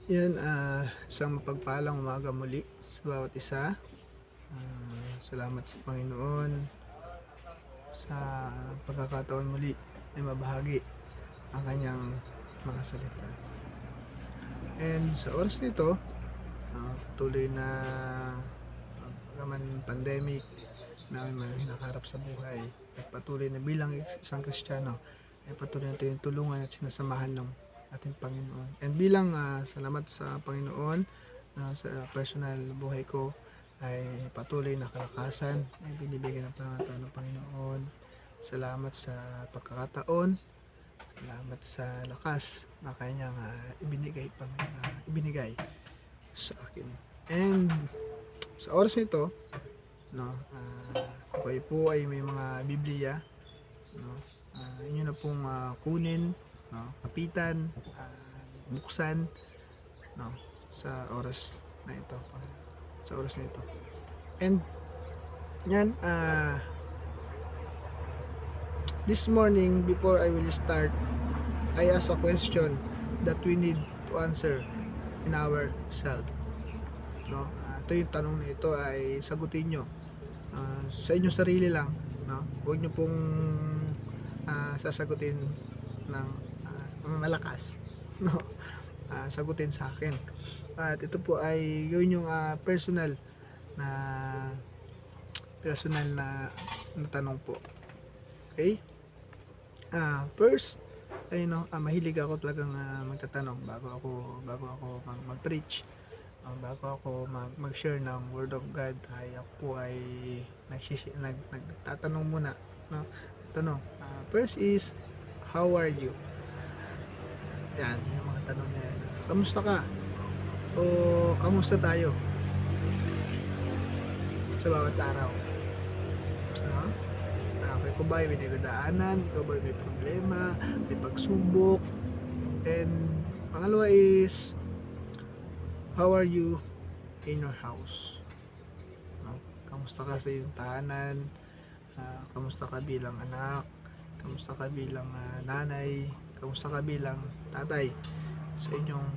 Yan, isang mapagpalang umaga muli sa bawat isa. Salamat sa Panginoon sa pagkakataon muli ay mabahagi ang kanyang mga salita. And sa oras nito, patuloy na pagkaman pandemic na may nakaharap sa buhay at patuloy na bilang isang Kristiyano ay patuloy natin tulungan at sinasamahan ng ating Panginoon. And bilang salamat sa Panginoon na sa personal buhay ko ay patuloy na kalakasan ay binibigyan ng Panginoon ng Panginoon. Salamat sa pagkakataon, salamat sa lakas na kanyang ibinigay sa akin. And sa oras nito, kung kayo po ay may mga Biblia, inyo na pong kunin, kapitan, buksan, sa oras na ito, And yan, this morning before I will start, I ask a question that we need to answer in ourselves. Ito yung tanong na ito ay sagutin nyo sa inyong sarili lang, huwag nyo pong sasagutin ng malakas, sagutin sa akin. At ito po ay yun yung personal na tanong po. Okay? First, mahilig ako talagang magtatanong bago ako mag-preach. Bago ako mag-share ng Word of God, ay ako po ay nagtatanong muna. First is, how are you? Yan, yung mga tanong na yan. Kamusta ka? O kamusta tayo? Sa bawat araw. Ikaw ba ay may nagdadaanan? Ikaw ba ay may problema? May pagsubok? And pangalawa is, how are you in your house? Kamusta ka sa iyong tahanan? Kamusta ka bilang anak? Kamusta ka bilang nanay? Kamusta ka bilang tatay sa inyong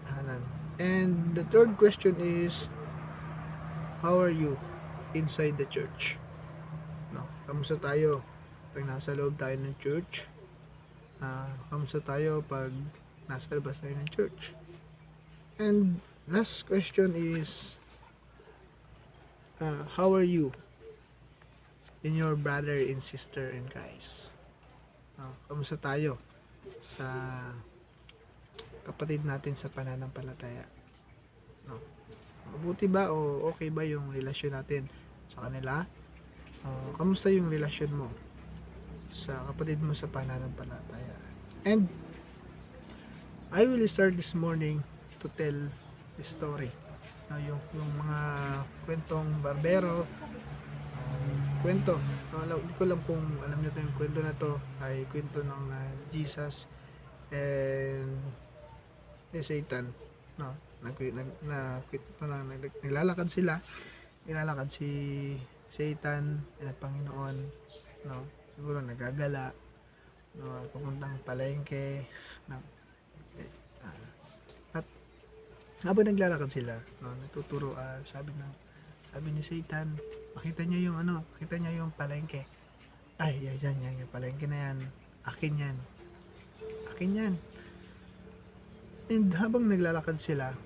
tahanan? And the third question is, how are you inside the church? Kamusta tayo pag nasa loob tayo ng church? Kamusta tayo pag nasa labas tayo ng church? And last question is, how are you in your brother and sister in Christ? Kamusta tayo sa kapatid natin sa pananampalataya? Mabuti ba o okay ba yung relasyon natin sa kanila? Kamusta yung relasyon mo sa kapatid mo sa pananampalataya? And I will start this morning to tell the story. Yung mga kwentong barbero, kwento. Hindi ko lang kung alam niyo yung kwento na to ay kwento ng Jesus and ni Satan. Naglalakad sila. Nilalakad si Satan at Panginoon, siguro nagagala, pupuntang palengke, at habang naglalakad sila, natuturo, sabi ni Satan, makita niya yung palengke. Ay, yan yung palengke na yan, akin yan. And habang naglalakad sila,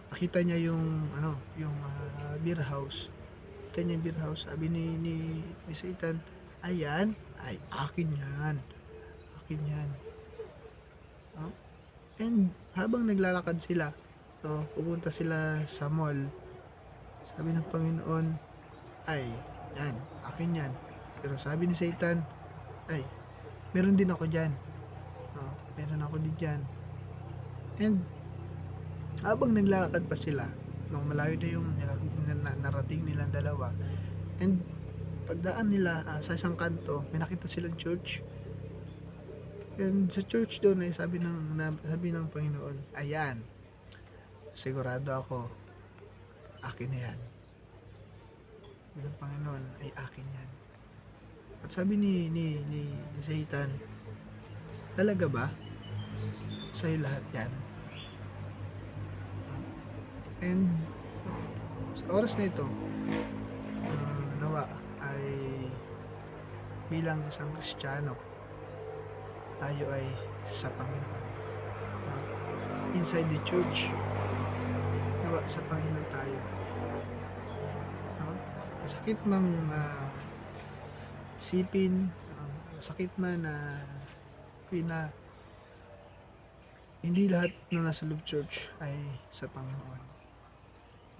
nakita niya yung beer house. Nakita niya yung beer house. Sabi ni Satan, ayan, ay akin yan. And habang naglalakad sila, pupunta sila sa mall. Sabi ng Panginoon, ay, yan, akin yan. Pero sabi ni Satan, ay, meron din ako dyan. And habang naglalakad pa sila, nung malayo na yung narating nilang dalawa, and pagdaan nila sa isang kanto, may nakita silang church. And sa church doon ay sabi ng Panginoon, ayan, sigurado ako, akin na yan. Sabi ng Panginoon, ay akin yan. At sabi ni Satan, talaga ba? sa'yo lahat yan. And sa oras na ito, nawa ay bilang isang Kristiyano, tayo ay sa Panginoon. Inside the church, nawa sa Panginoon tayo. Masakit mang isipin, masakit man na hindi lahat na nasa loob church ay sa Panginoon.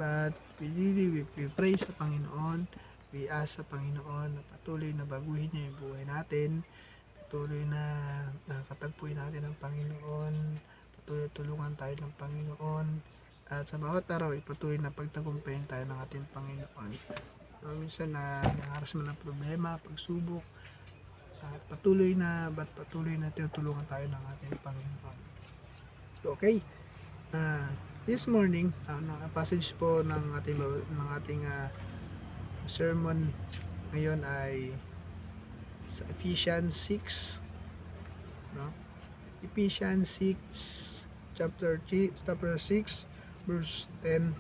But we pray sa Panginoon, we ask sa Panginoon na patuloy na baguhin niya yung buhay natin, patuloy na nakatagpuin natin ang Panginoon, patuloy tulungan tayo ng Panginoon, at sa bawat araw ay patuloy na pagtagumpayan tayo ng ating Panginoon. Minsan na nangaras man ng problema, pagsubok, at patuloy na tinutulungan tayo ng ating Panginoon. Okay. This morning, ang passage po ng ating sermon ngayon ay sa Ephesians 6, no? Ephesians 6 chapter 6 verse 10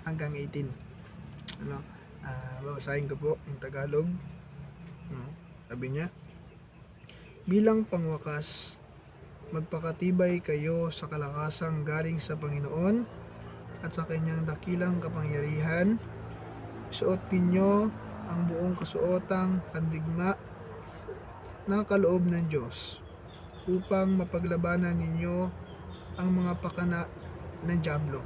hanggang 18. Babasahin ko po yung Tagalog. Sabi niya, bilang pangwakas, magpakatibay kayo sa kalakasang galing sa Panginoon at sa kanyang dakilang kapangyarihan. Isuot ninyo ang buong kasuotang pandigma ng kaloob ng Diyos upang mapaglabanan ninyo ang mga pakana ng dyablo.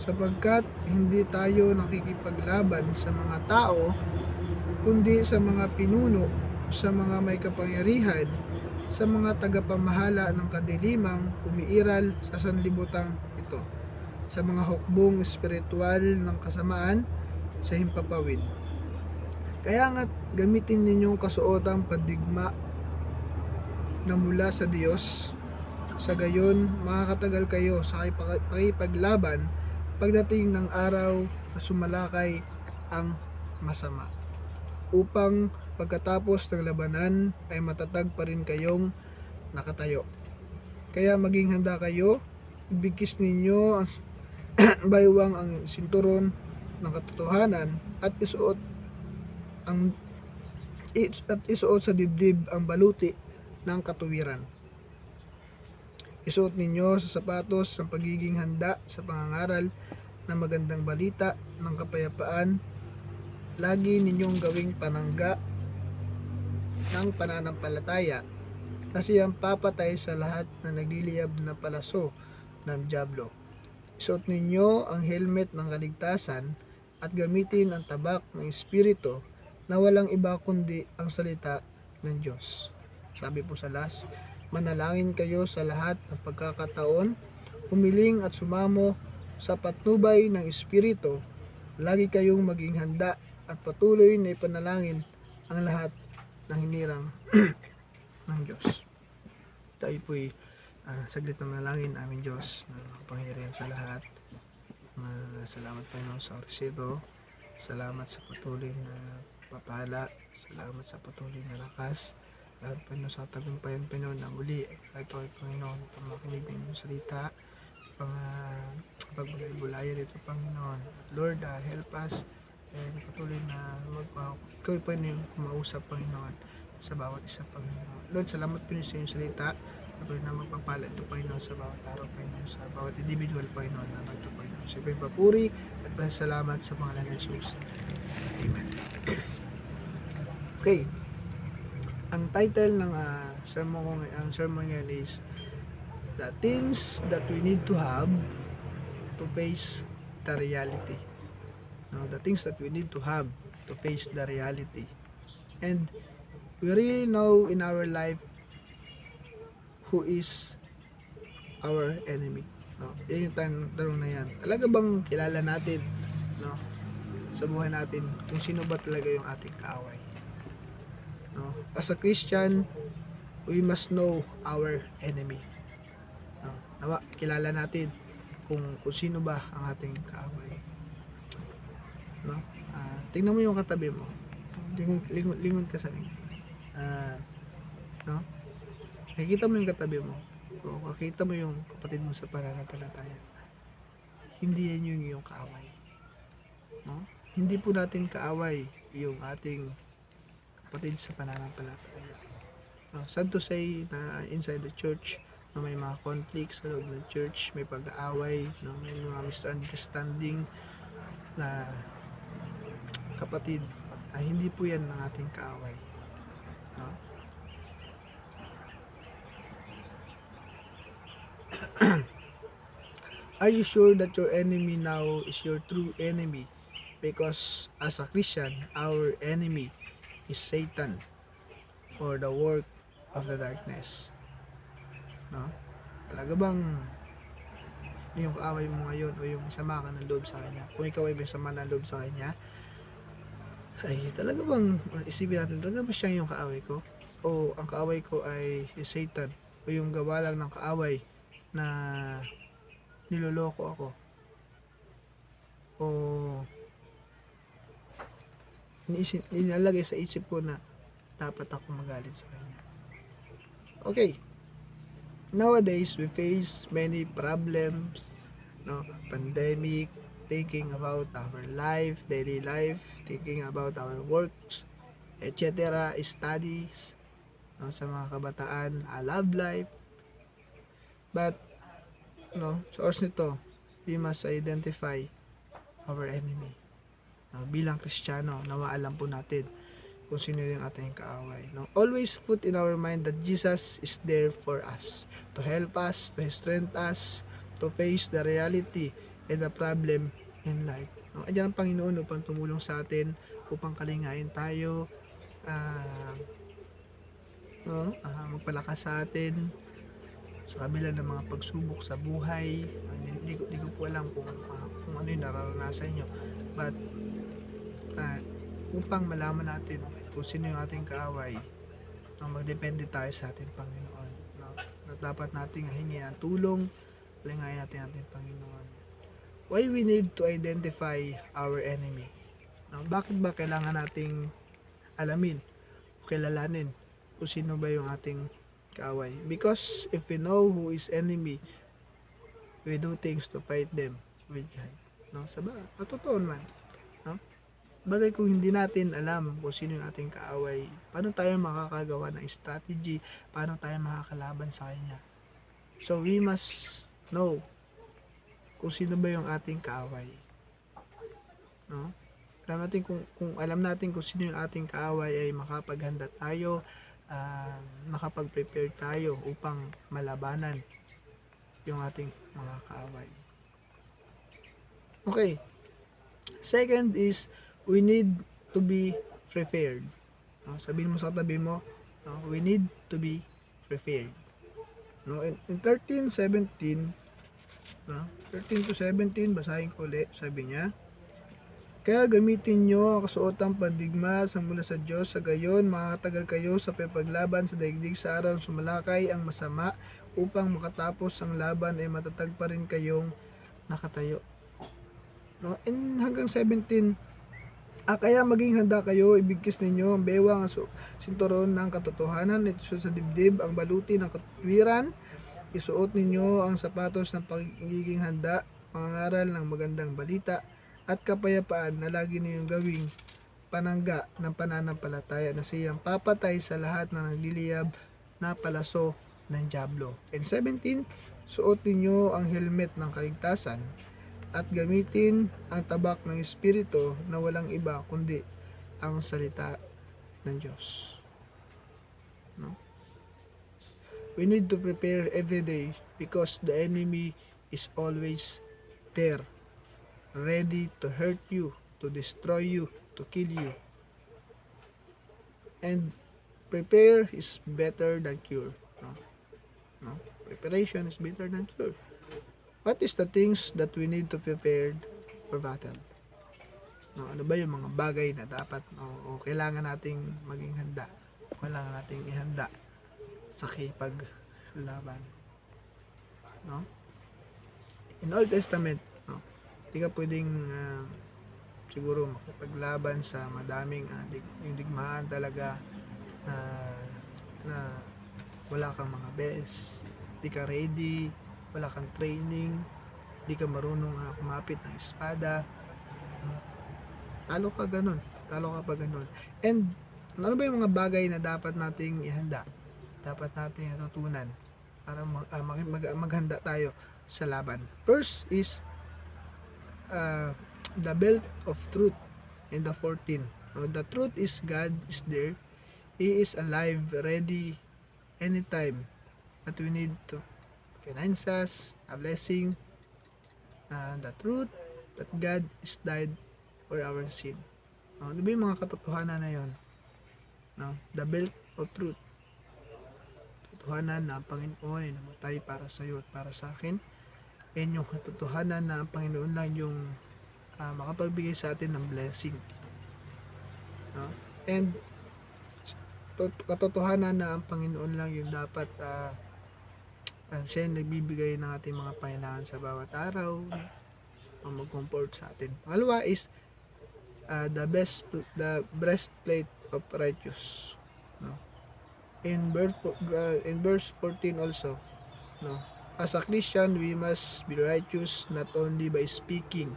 Sapagkat hindi tayo nakikipaglaban sa mga tao, kundi sa mga pinuno, sa mga may kapangyarihan, sa mga tagapamahala ng kadilimang umiiral sa sanlibutang ito, sa mga hukbong espiritual ng kasamaan sa himpapawid. Kaya nga't gamitin ninyong kasuotang pandigma na mula sa Diyos, sa gayon makakatagal kayo sa pakipaglaban pagdating ng araw na sumalakay ang masama, upang pagkatapos ng labanan ay matatag pa rin kayong nakatayo. Kaya maging handa kayo, ibigkis ninyo ang baywang ang sinturon ng katotohanan at isuot sa dibdib ang baluti ng katuwiran. Isuot ninyo sa sapatos ang pagiging handa sa pangangaral ng magandang balita ng kapayapaan. Lagi ninyong gawing panangga ng pananampalataya na siyang papatay sa lahat na nagliliyab na palaso ng dyablo. Isuot ninyo ang helmet ng kaligtasan at gamitin ang tabak ng Espiritu na walang iba kundi ang salita ng Diyos. Sabi po sa last, manalangin kayo sa lahat ng pagkakataon, humiling at sumamo sa patnubay ng Espiritu. Lagi kayong maging handa at patuloy na ipanalangin ang lahat ng hinirang ng Diyos. Tayo po'y saglit na manalangin, aming Diyos na makapangyarihan sa lahat. Salamat Panginoon sa oras ito. Salamat sa patuloy na papala. Salamat sa patuloy na lakas. Salamat Panginoon sa tagumpayan Panginoon na muli. Ito ay Panginoon upang makinig ng inyong salita. Pagbulay-bulayan ito Panginoon. At Lord, help us and patuloy na ikaw pa yung kumausap Panginoon sa bawat isa Panginoon. Lord, salamat Panginoon sa inyong salita. Patuloy na magpapala ito Panginoon sa bawat araw Panginoon, sa bawat individual Panginoon na ito Panginoon. Sa ipang papuri at pasalamat sa pangalan ng Jesus. Amen. Okay. Ang title ng sermon ngayon is The Things That We Need to Have to Face the Reality. The things that we need to have to face the reality. And we really know in our life who is our enemy. Yan yung tanong na yan. Talaga bang kilala natin sa buhay natin kung sino ba talaga yung ating kaaway? As a Christian, we must know our enemy. Kilala natin kung sino ba ang ating kaaway. Tingnan mo yung katabi mo. Lingon ka sa likod. Nakikita mo yung katabi mo. o makita mo yung kapatid mo sa pananampalataya, hindi yan yung iyong kaaway, no? Hindi po natin kaaway yung ating kapatid sa pananampalataya, no? Sad to say na inside the church, no, may mga conflicts sa loob ng church, may pag-aaway, no, may mga misunderstanding na kapatid, hindi po yan ang ating kaaway, no? Are you sure that your enemy now is your true enemy? Because as a Christian, our enemy is Satan or the work of the darkness. No? Talaga bang yung kaaway mo ngayon o yung sama ka ng loob sa kanya, kung ikaw ay may sama ng loob sa kanya, ay talaga bang isipin natin, talaga ba siya yung kaaway ko? O ang kaaway ko ay Satan o yung gawa lang ng kaaway na niloloko ako? O inalagay sa isip ko na dapat ako magalit sa kanya. Okay. Nowadays, we face many problems, no? Pandemic, thinking about our life, daily life, thinking about our works, etc., studies, no? Sa mga kabataan, love life. But, no, sa oras nito, we must identify our enemy. No, bilang Kristiyano, nawa alam po natin kung sino yung ating kaaway. No? Always put in our mind that Jesus is there for us, to help us, to strengthen us, to face the reality and the problem in life. No? Andiyan ang Panginoon upang tumulong sa atin, upang kalingain tayo, magpalakas sa atin sa kabila ng mga pagsubok sa buhay. Hindi ko po alam kung ano yung nararanasan nyo, but upang malaman natin kung sino yung ating kaaway, no, magdepende tayo sa ating Panginoon, no? Dapat nating hingi ang tulong, kalingayan natin ating Panginoon. Why we need to identify our enemy? No, bakit ba kailangan nating alamin o kilalanin kung sino ba yung ating kaaway? Because if we know who is enemy, we do things to fight them with God. No, totoo man. No? Bagay kung hindi natin alam kung sino yung ating kaaway, paano tayo makakagawa ng strategy, paano tayo makakalaban sa kanya? So we must know kung sino ba yung ating kaaway. No? Alam natin kung sino yung ating kaaway, ay makapaghanda tayo, makapag-prepare tayo upang malabanan yung ating mga kaaway. Okay. Second is, we need to be prepared. No? Sabihin mo sa tabi mo, no? We need to be prepared. No? In 13:17, no? 13 to 17, basahin ko ulit, sabi niya, kaya gamitin nyo ang kasuotang pandigma sa mula sa Diyos, sa gayon makatagal kayo sa paglaban sa daigdig sa araw sumalakay ang masama, upang makatapos ang laban ay matatag pa rin kayong nakatayo. No? And hanggang 17, kaya maging handa kayo, ibigkis ninyo ang bewang sinturon ng katotohanan, isuot sa dibdib ang baluti ng katwiran, isuot ninyo ang sapatos ng pagiging handa, pangangaral ng magandang balita, at kapayapaan na lagi ninyong gawing panangga ng pananampalataya na siyang papatay sa lahat ng nagliliyab na palaso ng dyablo. And 17, suot ninyo ang helmet ng kaligtasan at gamitin ang tabak ng Espiritu na walang iba kundi ang salita ng Diyos. No? We need to prepare every day because the enemy is always there, ready to hurt you, to destroy you, to kill you. And prepare is better than cure. No? Preparation is better than cure. What is the things that we need to prepare for battle? No, ano ba yung mga bagay na dapat o kailangan nating maging handa? Kailangan nating ihanda sa kipaglaban. No? In Old Testament, no, hindi ka pwedeng siguro makipaglaban sa madaming yung digmaan talaga na wala kang mga bes, di ka ready, wala kang training, di ka marunong kumapit ng espada, talo ka pa ganun. And ano ba yung mga bagay na dapat nating ihanda, dapat nating natutunan para maghanda tayo sa laban? First is the belt of truth in the 14. The truth is God is there. He is alive, ready anytime that we need to finances, a blessing, the truth that God is died for our sin. Ano ba yung mga katotohanan na yun? The belt of truth. Katotohanan na ang Panginoon ay namatay para sa iyo at para sa akin. And yung katotohanan na ang Panginoon lang yung makapagbigay sa atin ng blessing. And katotohanan na ang Panginoon lang yung dapat siya yung nagbibigay ng ating mga pangailangan sa bawat araw, ang mag-comfort sa atin. Pangalawa is the breastplate of righteous. In verse 14 also, as a Christian we must be righteous not only by speaking,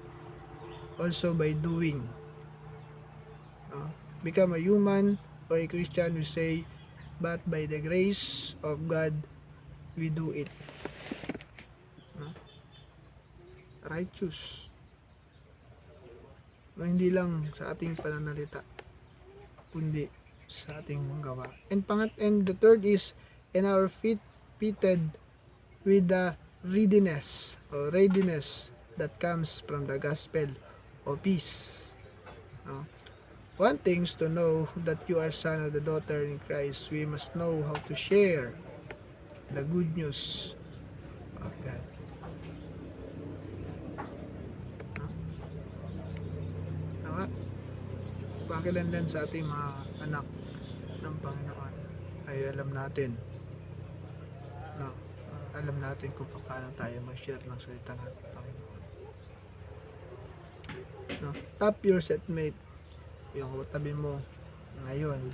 also by doing. Become a human or a Christian, we say, but by the grace of God we do it. Righteous. Hindi lang sa ating pananalita, kundi sa ating gawa. And the third is, in our feet fitted with the readiness that comes from the gospel of peace. One thing is to know that you are son or the daughter in Christ. We must know how to share the good news of God. Pakilanlan sa ating mga anak ng Panginoon ay alam natin kung paano tayo mag-share ng salita ng Panginoon. Tap your setmate, yung tabi mo ngayon,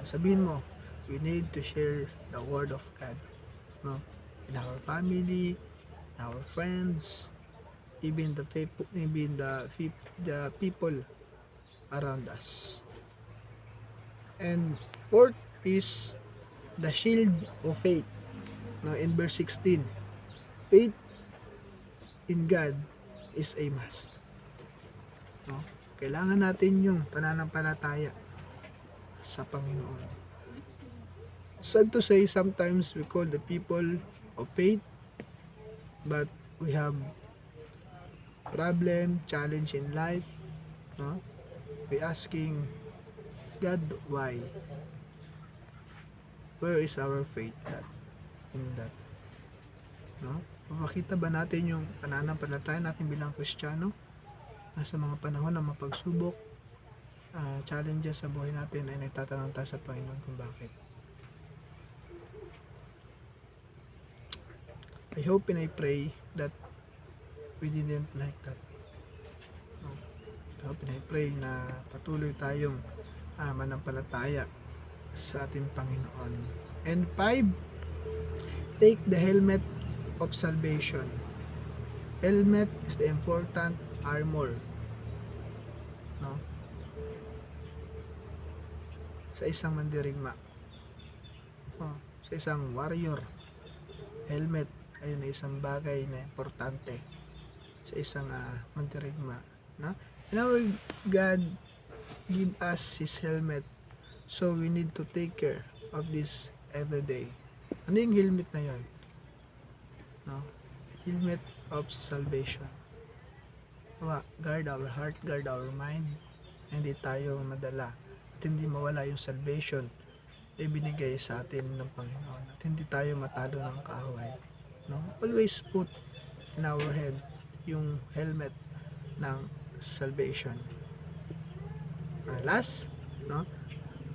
sabihin mo, we need to share the word of God, in our family, in our friends, even the people around us. And fourth is the shield of faith. In verse 16, faith in God is a must. Kailangan natin yung pananampalataya sa Panginoon. Sad to say, sometimes we call the people of faith, but we have problem, challenge in life. We asking God, why? Where is our faith in that? Mapakita ba natin yung pananampalataya natin bilang Kristiyano nasa mga panahon ng mapagsubok, challenges sa buhay natin, ay nagtatanong tayo sa Panginoon kung bakit? I hope and I pray that we didn't like that. I hope and I pray na patuloy tayong manampalataya sa ating Panginoon. And 5, take the helmet of salvation. Helmet is the important armor, sa isang mandirigma, sa isang warrior. Helmet ay isang bagay na importante sa isang mandirigma. And our God give us His helmet, so we need to take care of this every day. Ano yung helmet na yun? Helmet of salvation. Guard our heart, guard our mind, hindi tayo madala at hindi mawala yung salvation na ibinigay sa atin ng Panginoon, at hindi tayo matalo ng kaaway. Always put in our head yung helmet ng salvation. Last,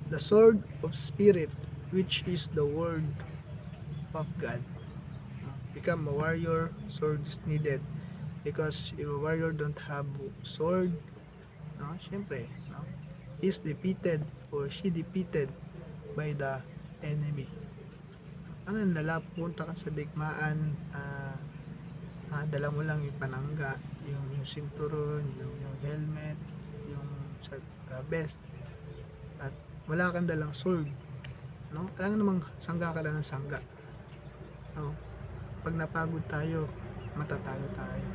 the sword of spirit, which is the word of God. Become a warrior, sword is needed, because if a warrior don't have sword, syempre, he's defeated or she defeated by the enemy. mananala, punta ka sa digmaan, dala mo lang yung panangga, yung sinturon, yung helmet, yung sa vest, at wala kang dalang sword, no? Alam namang sangga ka lang ng sangga, no? Pag napagod tayo, matatalo tayo.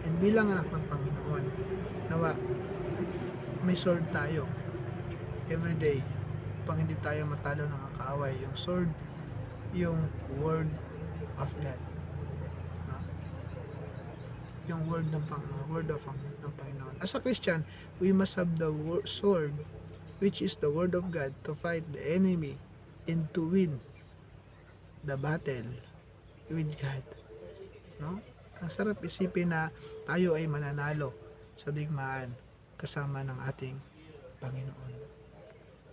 And bilang anak ng Panginoon, nawa may sword tayo everyday upang hindi tayo matalo ng kaaway. Yung sword, yung word of God, no? Yung word ng Panginoon. As a Christian, we must have the sword, which is the word of God, to fight the enemy and to win the battle with God, no? Ang sarap isipin na tayo ay mananalo sa digmaan kasama ng ating Panginoon.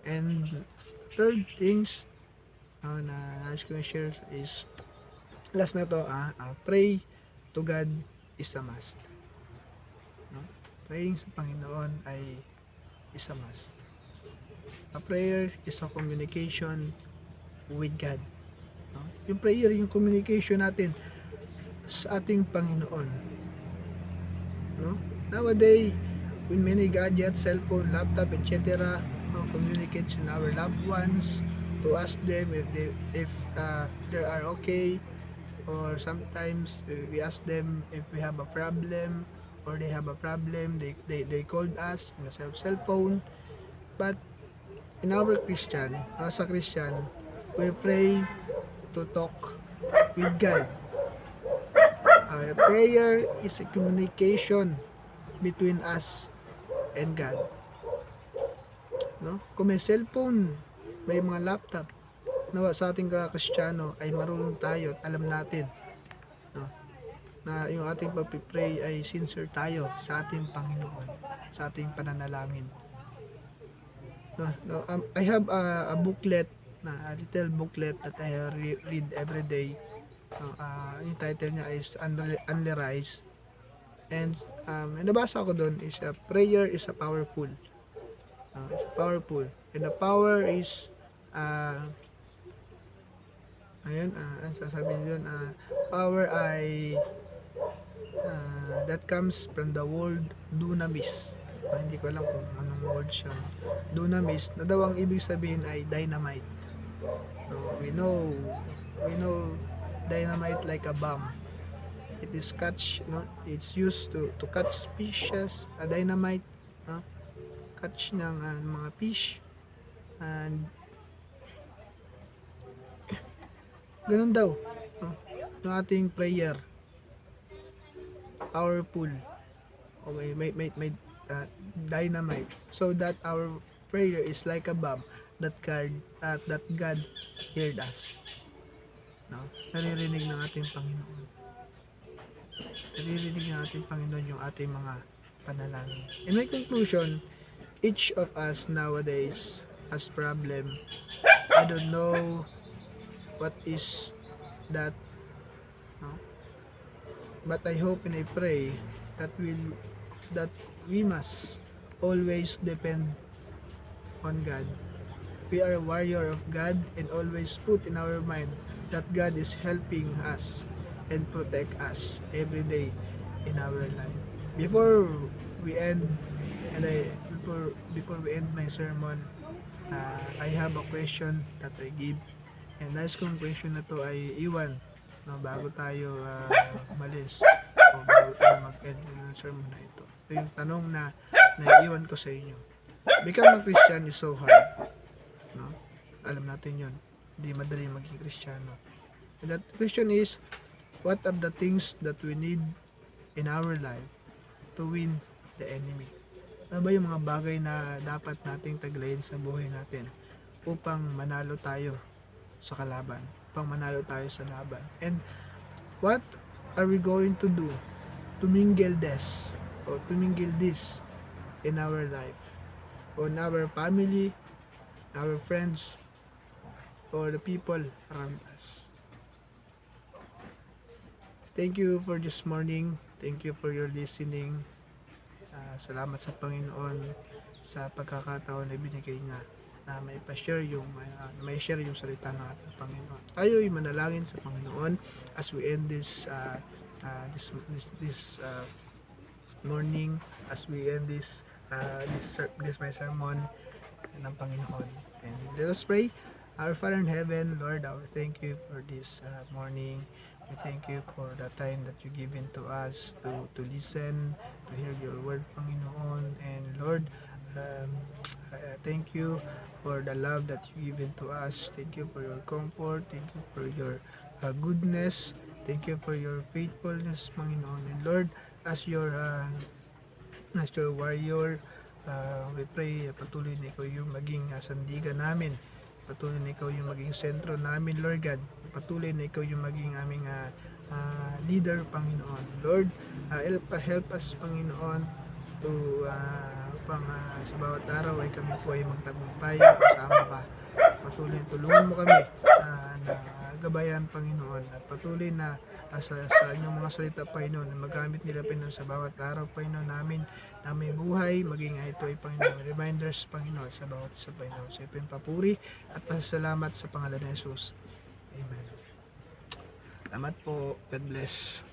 And third things na nais ko share is, last na to, pray to God is a must, no? Praying sa Panginoon ay is a must. A prayer is a communication with God, no? Yung prayer, yung communication natin sa ating Panginoon, no? Nowadays, with many gadgets, cellphone, laptop, etc., communicates in our loved ones, to ask them if they are okay, or sometimes we ask them if we have a problem, or they have a problem, they called us in a cell phone. But in our Christian, as a Christian, we pray to talk with God. Prayer is a communication between us and God, no? Kung may cellphone, may mga laptop, nawa sa ating Kristiyano ay marunong tayo at alam natin, no, na yung ating pag-pray ay sincere tayo sa ating Panginoon, sa ating pananalangin, no. I have a booklet, a little booklet that I read every day. Yung title niya is Only Rise, and nabasa ko doon is prayer is a powerful, it's powerful, and the power is ang sasabihin doon, power ay that comes from the word dunamis. Hindi ko alam kung anong word siya. Dunamis, na daw ang ibig sabihin ay dynamite, no? We know dynamite like a bomb. It is catch, no? It's used to catch fishes, dynamite, no? Catch ng mga fish, and ganun daw, no? Yung ating prayer powerful, may dynamite, so that our prayer is like a bomb that God heard us, no? Naririnig ng ating Panginoon. Naririnig ng ating Panginoon yung ating mga panalangin. In my conclusion, each of us nowadays has problem. I don't know what is that, no? But I hope and I pray that we must always depend on God. We are a warrior of God, and always put in our mind that God is helping us and protect us every day in our life. Before we end my sermon, I have a question that I give, and nais kong question na to ay iwan, no, bago tayo umalis o bago tayo mag-end ng sermon na ito. Ito yung tanong na naiiwan ko sa inyo. Become a Christian is so hard, no? Alam natin yun, hindi madali maging Kristiyano. And that question is, what are the things that we need in our life to win the enemy? Ano ba yung mga bagay na dapat nating taglayin sa buhay natin upang manalo tayo sa kalaban, upang manalo tayo sa laban? And what are we going to do to mingle this in our life, on our family, our friends, or the people around us? Thank you for this morning. Thank you for your listening. Salamat sa Panginoon sa pagkakataon na binigay niya na may pa-share may share yung salita ng ating Panginoon. Tayo ay manalangin sa Panginoon as we end this morning, as we end this my sermon ng Panginoon. And let us pray. Our Father in heaven, Lord, we thank you for this morning. We thank you for the time that you given to us to listen, to hear your word, Panginoon. And Lord, thank you for the love that you given to us. Thank you for your comfort. Thank you for your goodness. Thank you for your faithfulness, Panginoon. And Lord, as your warrior, we pray patuloy na ikaw yung maging sandigan namin. Patuloy na ikaw yung maging sentro namin, Lord God. Patuloy na ikaw yung maging aming leader, Panginoon. Lord, help us, Panginoon, to upang sa bawat araw ay kami po ay magtagumpay kasama ka. Patuloy tulungan mo kami na gabayan, Panginoon, at patuloy na sa inyong mga salita, Panginoon, na magamit nila, Panginoon, sa bawat araw, Panginoon, namin na may buhay, maging ito ay, Panginoon, reminders, Panginoon, sa bawat isa, Panginoon. Sa ipin papuri at pasasalamat sa pangalan ni Jesus. Amen. Salamat po. God bless.